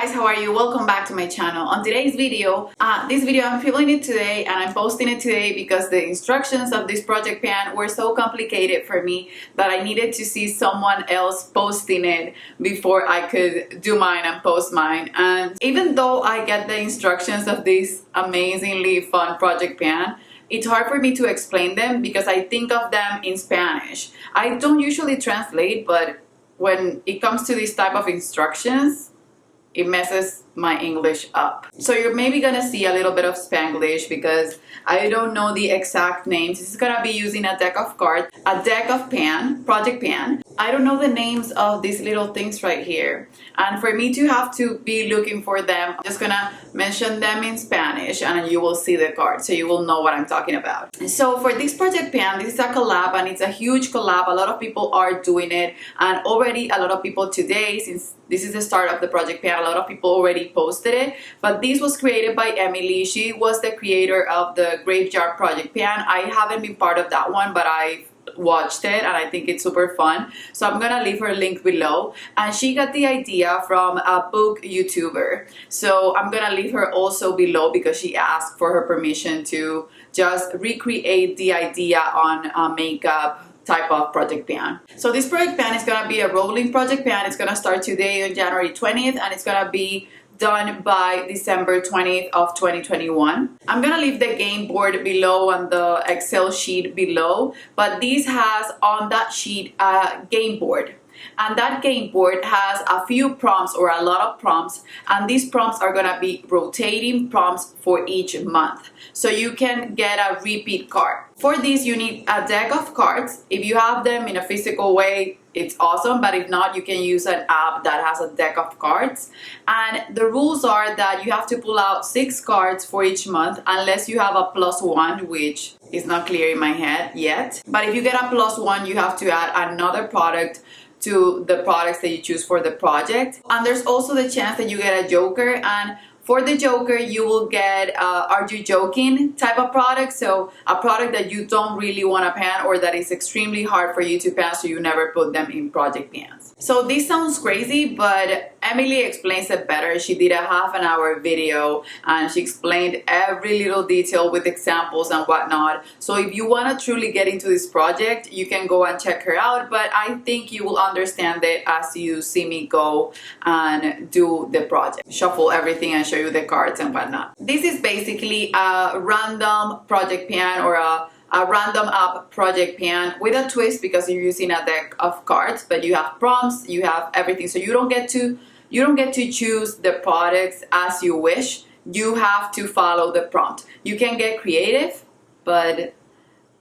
guys, how are you? Welcome back to my channel. On today's video, I'm filming it today and I'm posting it today because the instructions of this project pan were so complicated for me that I needed to see someone else posting it before I could do mine and post mine. And even though I get the instructions of this amazingly fun project pan, it's hard for me to explain them because I think of them in Spanish. I don't usually translate, but when it comes to this type of instructions, it messes my English up. So you're maybe gonna see a little bit of Spanglish because I don't know the exact names. This is gonna be using a deck of cards, a deck of pan, project pan. I don't know the names of these little things right here. And for me to have to be looking for them, I'm just gonna mention them in Spanish and you will see the card so you will know what I'm talking about. So for this project pan, this is a collab and it's a huge collab. A lot of people are doing it and already a lot of people today, since this is the start of the project pan, a lot of people already posted it, but this was created by Emily. She was the creator of the Graveyard project pan. I haven't been part of that one, but I've watched it and I think it's super fun, so I'm gonna leave her link below. And she got the idea from a book YouTuber, so I'm gonna leave her also below because she asked for her permission to just recreate the idea on a makeup type of project pan. So this project pan is gonna be a rolling project pan. It's gonna start today on January 20th and it's gonna be done by December 20th of 2021. I'm gonna leave the game board below and the Excel sheet below, but this has on that sheet a game board. And that game board has a few prompts or a lot of prompts, and these prompts are gonna be rotating prompts for each month. So you can get a repeat card. For this, you need a deck of cards. If you have them in a physical way, it's awesome, but if not, you can use an app that has a deck of cards. And the rules are that you have to pull out 6 cards for each month unless you have a +1, which is not clear in my head yet. But if you get a +1, you have to add another product to the products that you choose for the project. And there's also the chance that you get a joker, and for the joker you will get are you joking type of product, so a product that you don't really want to pan or that is extremely hard for you to pan, so you never put them in project pans. So this sounds crazy, but Emily explains it better. She did a half-an-hour video and she explained every little detail with examples and whatnot. So if you want to truly get into this project, you can go and check her out, but I think you will understand it as you see me go and do the project, shuffle everything and show you the cards and whatnot. This is basically a random project pan or a random app project pan with a twist because you're using a deck of cards, but you have prompts, you have everything, so you don't get to choose the products as you wish. You have to follow the prompt. You can get creative, but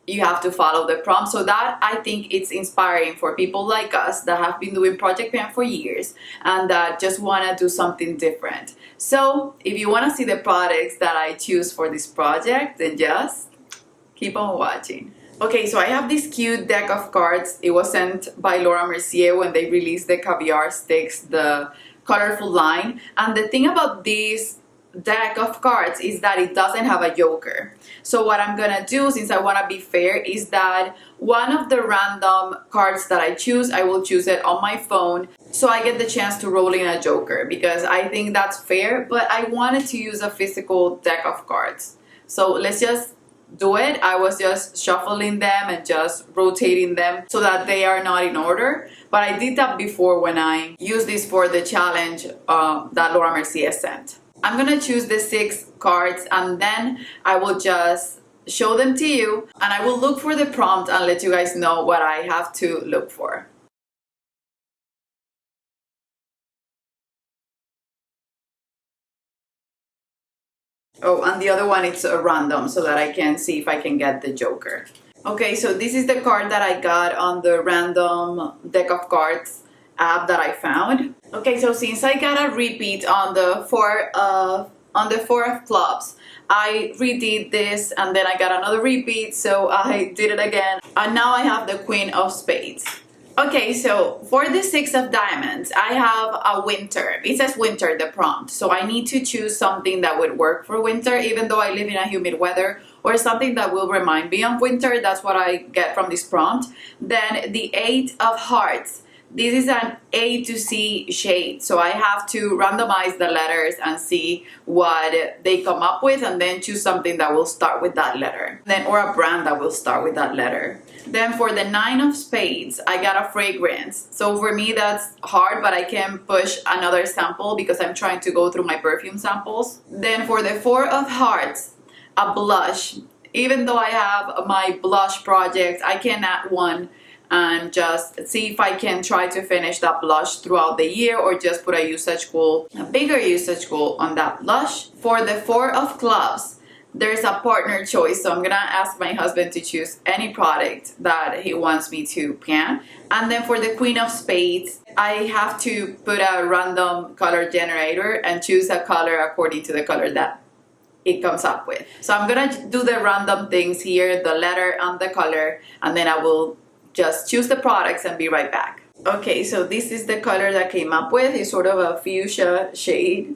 you have to follow the prompt. So that, I think, it's inspiring for people like us that have been doing project pan for years and that just want to do something different. So if you want to see the products that I choose for this project, then just keep on watching. Okay, so I have this cute deck of cards. It was sent by Laura Mercier when they released the Caviar Sticks, the colorful line. And the thing about this deck of cards is that it doesn't have a joker. So what I'm gonna do, since I want to be fair, is that one of the random cards that I choose, I will choose it on my phone so I get the chance to roll in a joker, because I think that's fair, but I wanted to use a physical deck of cards. So let's just do it. I was just shuffling them and just rotating them so that they are not in order, but I did that before when I used this for the challenge that Laura Mercier sent. I'm gonna choose the 6 cards and then I will just show them to you and I will look for the prompt and let you guys know what I have to look for. Oh, and the other one, it's a random so that I can see if I can get the joker. Okay, so this is the card that I got on the random deck of cards app that I found. Okay, so since I got a repeat on the four of clubs, I redid this and then I got another repeat, so I did it again. And now I have the Queen of Spades. Okay, so for the 6 of diamonds, I have a winter. It says winter, the prompt. So I need to choose something that would work for winter, even though I live in a humid weather, or something that will remind me of winter. That's what I get from this prompt. Then the 8 of hearts. This is an A to C shade, so I have to randomize the letters and see what they come up with, and then choose something that will start with that letter, or a brand that will start with that letter. Then for the 9 of spades, I got a fragrance. So for me that's hard, but I can push another sample because I'm trying to go through my perfume samples. Then for the 4 of hearts, a blush. Even though I have my blush project, I can add one and just see if I can try to finish that blush throughout the year, or just put a usage goal, a bigger usage goal on that blush. For the 4 of clubs, there's a partner choice, so I'm gonna ask my husband to choose any product that he wants me to pan. And then for the Queen of Spades, I have to put a random color generator and choose a color according to the color that it comes up with. So I'm gonna do the random things here, the letter and the color, and then I will just choose the products and be right back. Okay, so this is the color that came up with. It's sort of a fuchsia shade.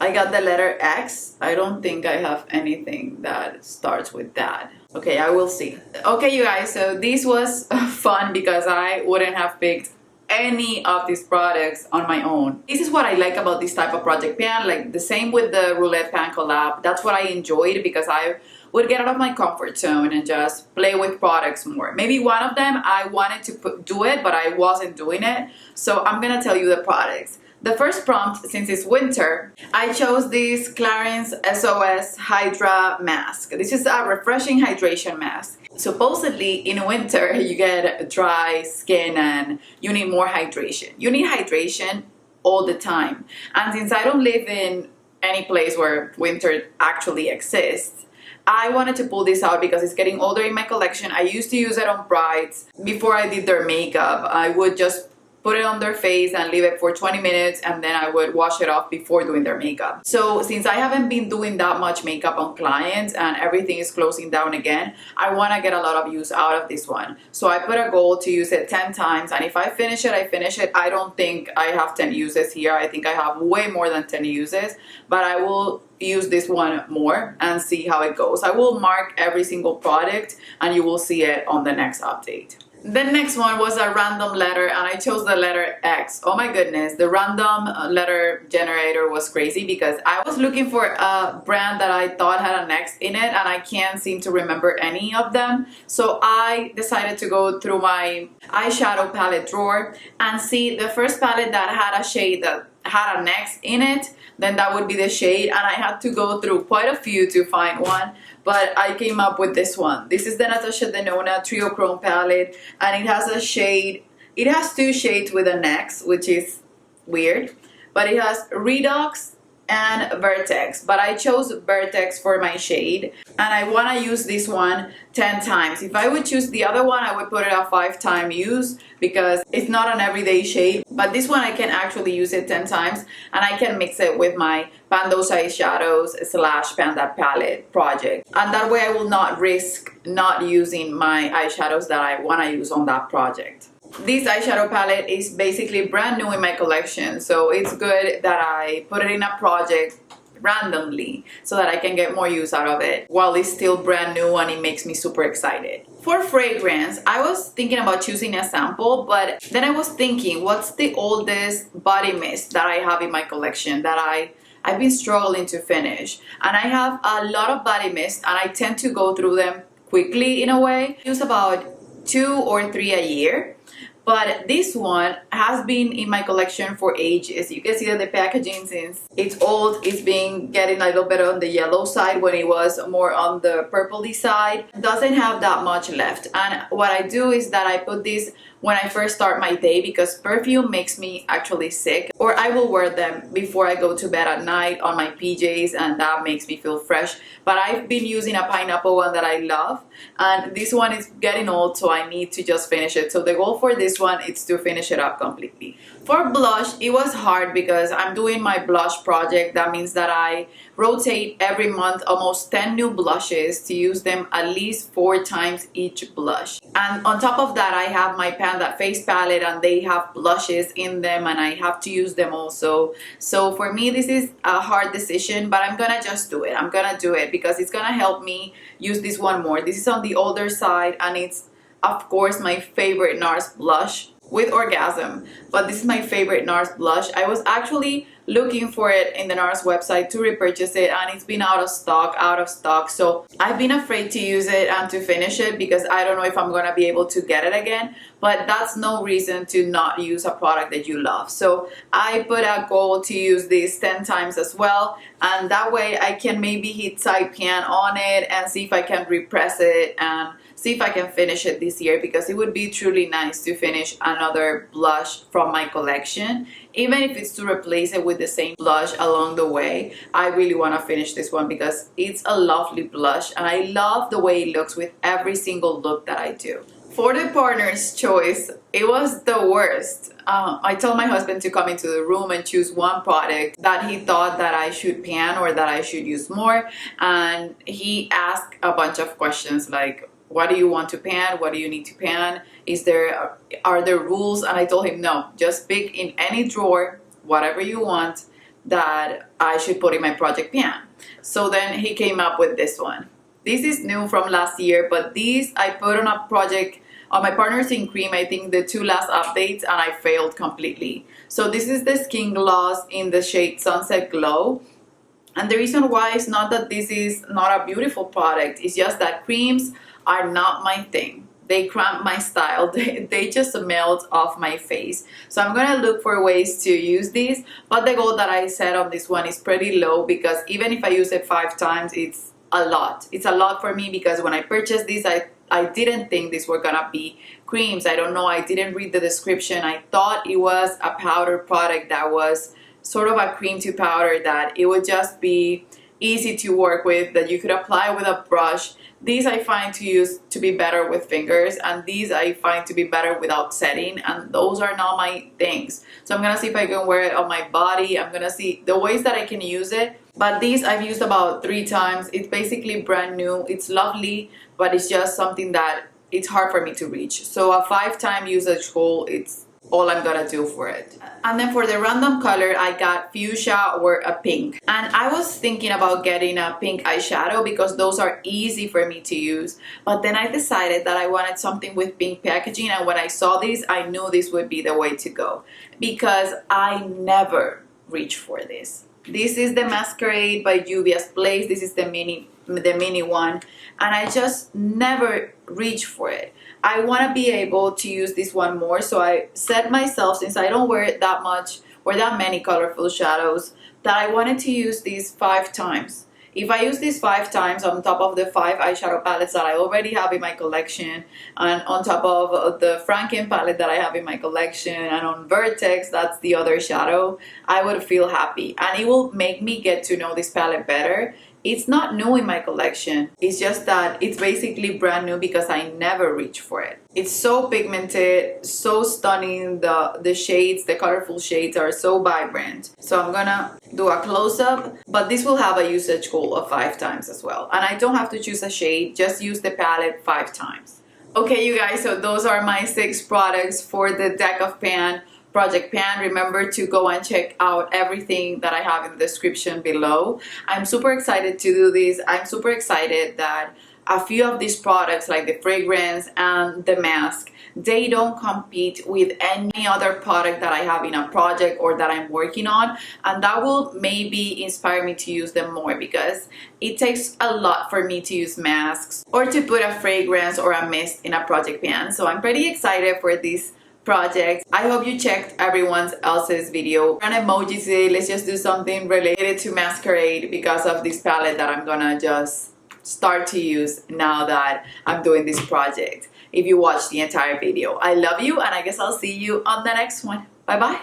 I got the letter X. I don't think I have anything that starts with that. Okay, I will see. Okay, you guys, so this was fun because I wouldn't have picked any of these products on my own. This is what I like about this type of project pan, like the same with the roulette pan collab. That's what I enjoyed, because I would get out of my comfort zone and just play with products more. Maybe one of them I wanted to do it, but I wasn't doing it. So I'm gonna tell you the products. The first prompt, since it's winter, I chose this Clarins SOS Hydra mask. This is a refreshing hydration mask. Supposedly in winter you get dry skin and you need more hydration. You need hydration all the time. And since I don't live in any place where winter actually exists, I wanted to pull this out because it's getting older in my collection. I used to use it on brides before I did their makeup. I would just put it on their face and leave it for 20 minutes, and then I would wash it off before doing their makeup. So since I haven't been doing that much makeup on clients and everything is closing down again, I want to get a lot of use out of this one. So I put a goal to use it 10 times, and if I finish it, I finish it. I don't think I have 10 uses here. I think I have way more than 10 uses, but I will use this one more and see how it goes. I will mark every single product and you will see it on the next update. The next one was a random letter, and I chose the letter X. Oh my goodness, the random letter generator was crazy because I was looking for a brand that I thought had an X in it, and I can't seem to remember any of them. So I decided to go through my eyeshadow palette drawer and see the first palette that had a shade that had an X in it, then that would be the shade, and I had to go through quite a few to find one, but I came up with this one. This is the Natasha Denona Trio Chrome palette, and it has a shade, it has 2 shades with an X, which is weird, but it has Redox and Vertex, but I chose Vertex for my shade, and I want to use this one 10 times. If I would choose the other one, I would put it a 5-time use because it's not an everyday shade, but this one I can actually use it 10 times, and I can mix it with my Pandos eyeshadows / Panda palette project, and that way I will not risk not using my eyeshadows that I want to use on that project. This eyeshadow palette is basically brand new in my collection, so it's good that I put it in a project randomly so that I can get more use out of it while it's still brand new, and it makes me super excited. For fragrance, I was thinking about choosing a sample, but then I was thinking, what's the oldest body mist that I have in my collection that I've been struggling to finish? And I have a lot of body mist, and I tend to go through them quickly in a way. I use about 2 or 3 a year. But this one has been in my collection for ages. You can see that the packaging, since it's old, it's been getting a little bit on the yellow side when it was more on the purpley side. It doesn't have that much left. And what I do is that I put this when I first start my day, because perfume makes me actually sick, or I will wear them before I go to bed at night on my PJs, and that makes me feel fresh. But I've been using a pineapple one that I love, and this one is getting old, so I need to just finish it. So the goal for this one is to finish it up completely. For blush, it was hard because I'm doing my blush project. That means that I rotate every month almost 10 new blushes to use them at least 4 times each blush. And on top of that, I have my Panda face palette, and they have blushes in them, and I have to use them also. So for me, this is a hard decision, but I'm gonna just do it. I'm gonna do it because it's gonna help me use this one more. This is on the older side, and it's of course my favorite Nars Blush. with Orgasm, but this is my favorite Nars blush. I was actually looking for it in the Nars website to repurchase it, and it's been out of stock. So I've been afraid to use it and to finish it because I don't know if I'm gonna be able to get it again, but that's no reason to not use a product that you love. So I put a goal to use this 10 times as well, and that way I can maybe hit side pan on it and see if I can repress it and see if I can finish it this year, because it would be truly nice to finish another blush from my collection, even if it's to replace it with the same blush along the way. I really want to finish this one because it's a lovely blush and I love the way it looks with every single look that I do. For the partner's choice, it was the worst. I told my husband to come into the room and choose one product that he thought that I should pan or that I should use more, and he asked a bunch of questions like, what do you want to pan? What do you need to pan? Are there rules? And I told him, no, just pick in any drawer whatever you want that I should put in my project pan. So then he came up with this one. This is new from last year, but these I put on a project on my Partners in Cream, I think the 2 last updates, and I failed completely. So this is the skin gloss in the shade Sunset Glow. And the reason why is not that this is not a beautiful product, it's just that creams are not my thing. They cramp my style. They just melt off my face. So I'm gonna look for ways to use these, but the goal that I set on this one is pretty low, because even if I use it 5 times, it's a lot. It's a lot for me, because when I purchased these, I didn't think these were gonna be creams. I don't know, I didn't read the description. I thought it was a powder product that was sort of a cream to powder, that it would just be easy to work with, that you could apply with a brush. These I find to be better with fingers, and these I find to be better without setting, and those are not my things. So I'm gonna see if I can wear it on my body. I'm gonna see the ways that I can use it. But these I've used about 3 times. It's basically brand new. It's lovely, but it's just something that it's hard for me to reach. So a 5-time usage goal, it's all I'm gonna do for it. And then for the random color, I got fuchsia or a pink. And I was thinking about getting a pink eyeshadow because those are easy for me to use. But then I decided that I wanted something with pink packaging, and when I saw this, I knew this would be the way to go, because I never reach for this. This is the Masquerade by Juvia's Place. This is the mini one, and I just never reach for it. I want to be able to use this one more, so I set myself, since I don't wear it that much or that many colorful shadows, that I wanted to use these 5 times. If I use these 5 times on top of the 5 eyeshadow palettes that I already have in my collection, and on top of the Franken palette that I have in my collection, and on Vertex, that's the other shadow, I would feel happy. And it will make me get to know this palette better. It's not new in my collection. It's just that it's basically brand new because I never reach for it. It's so pigmented, so stunning. The shades, the colorful shades are so vibrant. So I'm gonna do a close-up, but this will have a usage goal of 5 times as well. And I don't have to choose a shade, just use the palette 5 times. Okay, you guys, so those are my 6 products for the Deck of Pan Project Pan. Remember to go and check out everything that I have in the description below. I'm super excited to do this. I'm super excited that a few of these products, like the fragrance and the mask, they don't compete with any other product that I have in a project or that I'm working on, and that will maybe inspire me to use them more, because it takes a lot for me to use masks or to put a fragrance or a mist in a project pan. So I'm pretty excited for this project. I hope you checked everyone else's video. An emoji today. Let's just do something related to Masquerade because of this palette that I'm gonna just start to use now that I'm doing this project. If you watched the entire video, I love you, and I guess I'll see you on the next one. Bye bye.